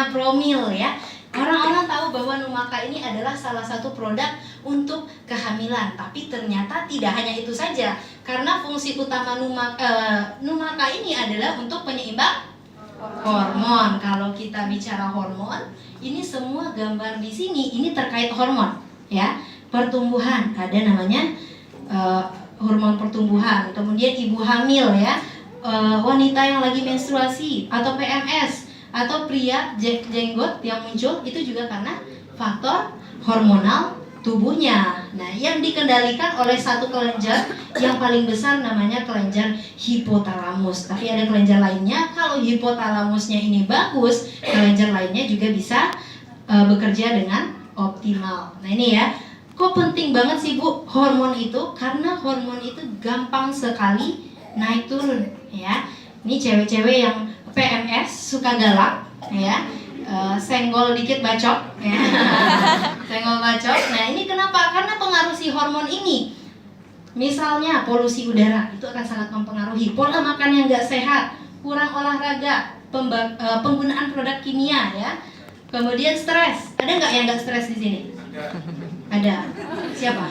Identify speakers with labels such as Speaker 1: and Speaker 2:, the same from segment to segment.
Speaker 1: namanya Promil ya. Orang-orang tahu bahwa Numaka ini adalah salah satu produk untuk kehamilan, tapi ternyata tidak hanya itu saja. Karena fungsi utama Numaka ini adalah untuk penyeimbang hormon. Kalau kita bicara hormon, ini semua gambar di sini ini terkait hormon ya. Pertumbuhan, ada namanya hormon pertumbuhan. Kemudian ibu hamil ya, wanita yang lagi menstruasi atau PMS, atau pria jenggot yang muncul, itu juga karena faktor hormonal tubuhnya. Nah, yang dikendalikan oleh satu kelenjar yang paling besar namanya kelenjar hipotalamus. Tapi ada kelenjar lainnya. Kalau hipotalamusnya ini bagus, kelenjar lainnya juga bisa bekerja dengan optimal. Nah, ini ya. Kok penting banget sih Bu hormon itu? Karena hormon itu gampang sekali naik turun ya. Ini cewek-cewek yang PMS suka galak ya, senggol dikit bacok ya. Senggol bacok. Nah, ini kenapa? Karena pengaruh si hormon ini. Misalnya polusi udara itu akan sangat mempengaruhi pola makan yang nggak sehat, kurang olahraga, penggunaan produk kimia ya. Kemudian stres. Ada nggak yang nggak stres di sini? Ada. Siapa?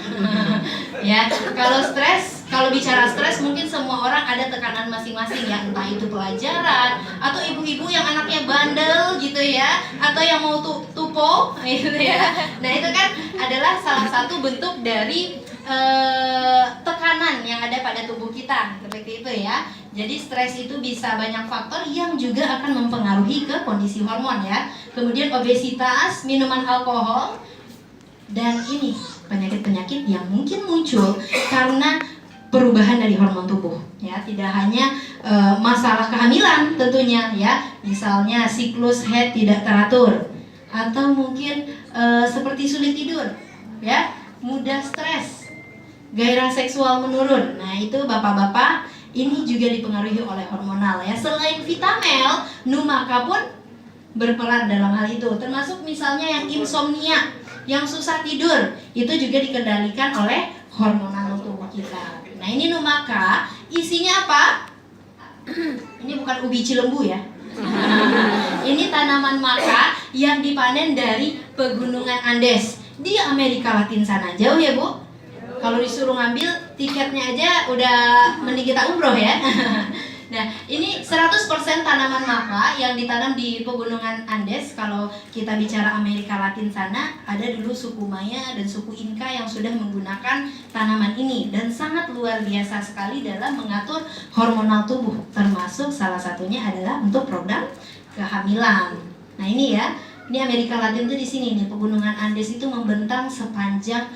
Speaker 1: Ya, kalau stres, kalau bicara stres mungkin semua orang ada tekanan masing-masing ya, entah itu pelajaran atau ibu-ibu yang anaknya bandel gitu ya, atau yang mau tupo gitu ya. Nah, itu kan adalah salah satu bentuk dari tekanan yang ada pada tubuh kita, seperti itu ya. Jadi stres itu bisa banyak faktor yang juga akan mempengaruhi ke kondisi hormon ya. Kemudian obesitas, minuman alkohol, dan ini penyakit-penyakit yang mungkin muncul karena perubahan dari hormon tubuh ya. Tidak hanya masalah kehamilan tentunya ya, misalnya siklus haid tidak teratur, atau mungkin seperti sulit tidur ya, mudah stres, gairah seksual menurun. Nah, itu bapak-bapak, ini juga dipengaruhi oleh hormonal ya. Selain Vitamel, Numaka pun berperan dalam hal itu, termasuk misalnya yang insomnia, yang susah tidur, itu juga dikendalikan oleh hormonal tubuh kita. Nah, ini Numaka, isinya apa? Ini bukan ubi cilembu ya. Ini tanaman maka yang dipanen dari pegunungan Andes di Amerika Latin sana. Jauh ya Bu? Kalau disuruh ngambil tiketnya aja udah mending kita umroh ya. Nah, ini 100% tanaman maka yang ditanam di pegunungan Andes. Kalau kita bicara Amerika Latin sana, ada dulu suku Maya dan suku Inka yang sudah menggunakan tanaman ini, dan sangat luar biasa sekali dalam mengatur hormonal tubuh, termasuk salah satunya adalah untuk program kehamilan. Nah, ini ya, ini Amerika Latin itu di sini nih, pegunungan Andes itu membentang sepanjang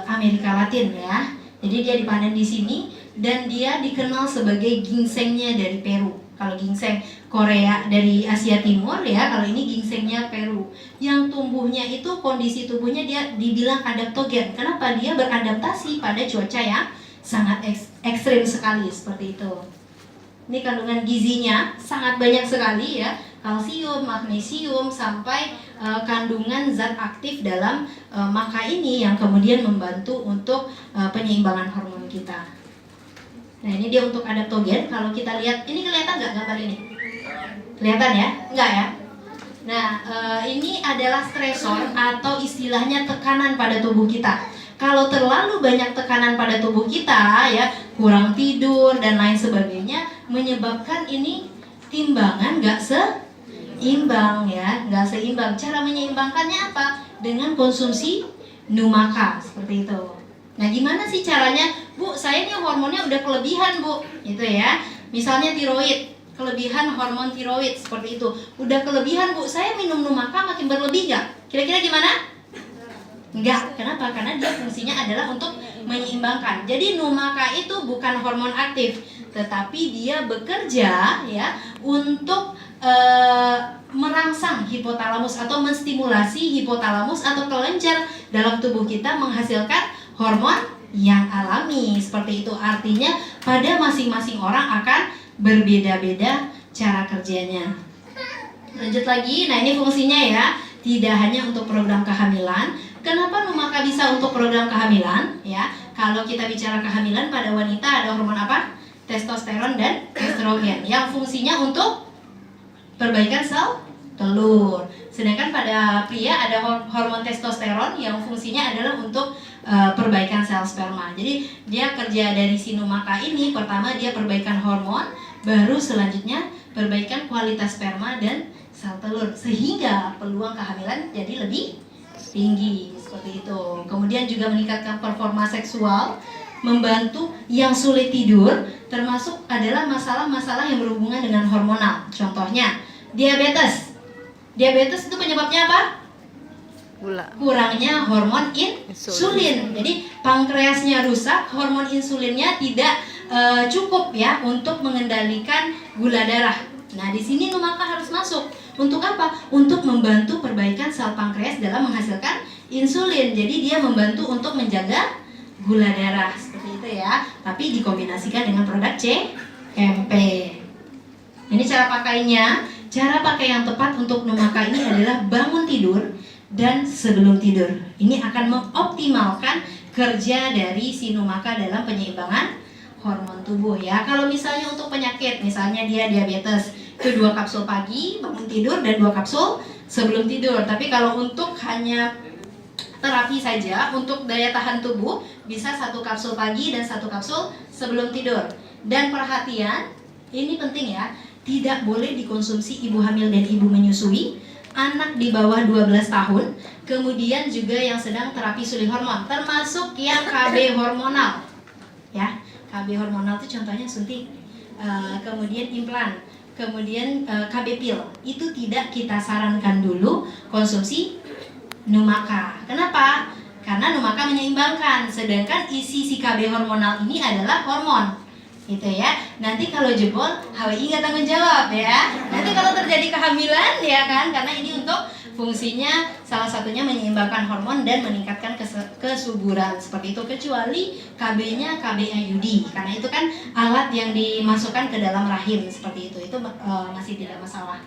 Speaker 1: Amerika Latin ya. Jadi dia dipanen di sini, dan dia dikenal sebagai ginsengnya dari Peru. Kalau ginseng Korea dari Asia Timur ya, kalau ini ginsengnya Peru. Yang tumbuhnya itu, kondisi tubuhnya dia dibilang adaptogen. Kenapa? Dia beradaptasi pada cuaca yang sangat ekstrim sekali seperti itu. Ini kandungan gizinya sangat banyak sekali ya, kalsium, magnesium, sampai kandungan zat aktif dalam maka ini yang kemudian membantu untuk penyeimbangan hormon kita. Nah, ini dia untuk adaptogen. Kalau kita lihat, ini kelihatan nggak gambar ini? Kelihatan ya? Enggak ya? Nah, ini adalah stresor atau istilahnya tekanan pada tubuh kita. Kalau terlalu banyak tekanan pada tubuh kita ya, kurang tidur dan lain sebagainya, menyebabkan ini timbangan nggak seimbang ya, nggak seimbang. Cara menyeimbangkannya apa? Dengan konsumsi Numaka seperti itu. Nah, gimana sih caranya? Bu, saya nih hormonnya udah kelebihan Bu, gitu ya. Misalnya tiroid, kelebihan hormon tiroid seperti itu. Udah kelebihan Bu, saya minum Numaka makin berlebih nggak? Kira-kira gimana? Enggak. Kenapa? Karena dia fungsinya adalah untuk menyeimbangkan. Jadi Numaka itu bukan hormon aktif, tetapi dia bekerja ya untuk merangsang hipotalamus atau menstimulasi hipotalamus atau kelenjar dalam tubuh kita menghasilkan hormon yang alami seperti itu. Artinya pada masing-masing orang akan berbeda-beda cara kerjanya. Lanjut lagi, nah ini fungsinya ya, tidak hanya untuk program kehamilan. Kenapa Numaka bisa untuk program kehamilan? Ya, kalau kita bicara kehamilan pada wanita ada hormon apa? Testosteron dan estrogen yang fungsinya untuk perbaikan sel telur. Sedangkan pada pria ada hormon testosteron yang fungsinya adalah untuk perbaikan sel sperma. Jadi dia kerja dari si Numaka ini, pertama dia perbaikan hormon, baru selanjutnya perbaikan kualitas sperma dan sel telur, sehingga peluang kehamilan jadi lebih tinggi seperti itu. Kemudian juga meningkatkan performa seksual, membantu yang sulit tidur, termasuk adalah masalah-masalah yang berhubungan dengan hormonal. Contohnya diabetes. Diabetes itu penyebabnya apa?
Speaker 2: Gula.
Speaker 1: Kurangnya hormon insulin. Jadi pankreasnya rusak, hormon insulinnya tidak cukup ya untuk mengendalikan gula darah. Nah, di sini Numaka harus masuk. Untuk apa? Untuk membantu perbaikan sel pankreas dalam menghasilkan insulin. Jadi dia membantu untuk menjaga gula darah seperti itu ya. Tapi dikombinasikan dengan produk CMP. Ini cara pakainya. Cara pakai yang tepat untuk Numaka ini adalah bangun tidur dan sebelum tidur. Ini akan mengoptimalkan kerja dari si Numaka dalam penyeimbangan hormon tubuh ya. Kalau misalnya untuk penyakit, misalnya dia diabetes, itu 2 kapsul pagi bangun tidur dan 2 kapsul sebelum tidur. Tapi kalau untuk hanya terapi saja, untuk daya tahan tubuh bisa 1 kapsul pagi dan 1 kapsul sebelum tidur. Dan perhatian, ini penting ya, tidak boleh dikonsumsi ibu hamil dan ibu menyusui, anak di bawah 12 tahun, kemudian juga yang sedang terapi sulih hormon, termasuk yang KB hormonal. Ya, KB hormonal itu contohnya suntik, kemudian implan, kemudian KB pil. Itu tidak kita sarankan dulu konsumsi Numaka. Kenapa? Karena Numaka menyeimbangkan, sedangkan isi si KB hormonal ini adalah hormon. Gitu ya. Nanti kalau jebol HWI nggak tanggung jawab ya. Nanti kalau terjadi kehamilan ya kan, karena ini untuk fungsinya salah satunya menyeimbangkan hormon dan meningkatkan kesuburan seperti itu, kecuali KB-nya KB IUD karena itu kan alat yang dimasukkan ke dalam rahim seperti itu masih tidak masalah.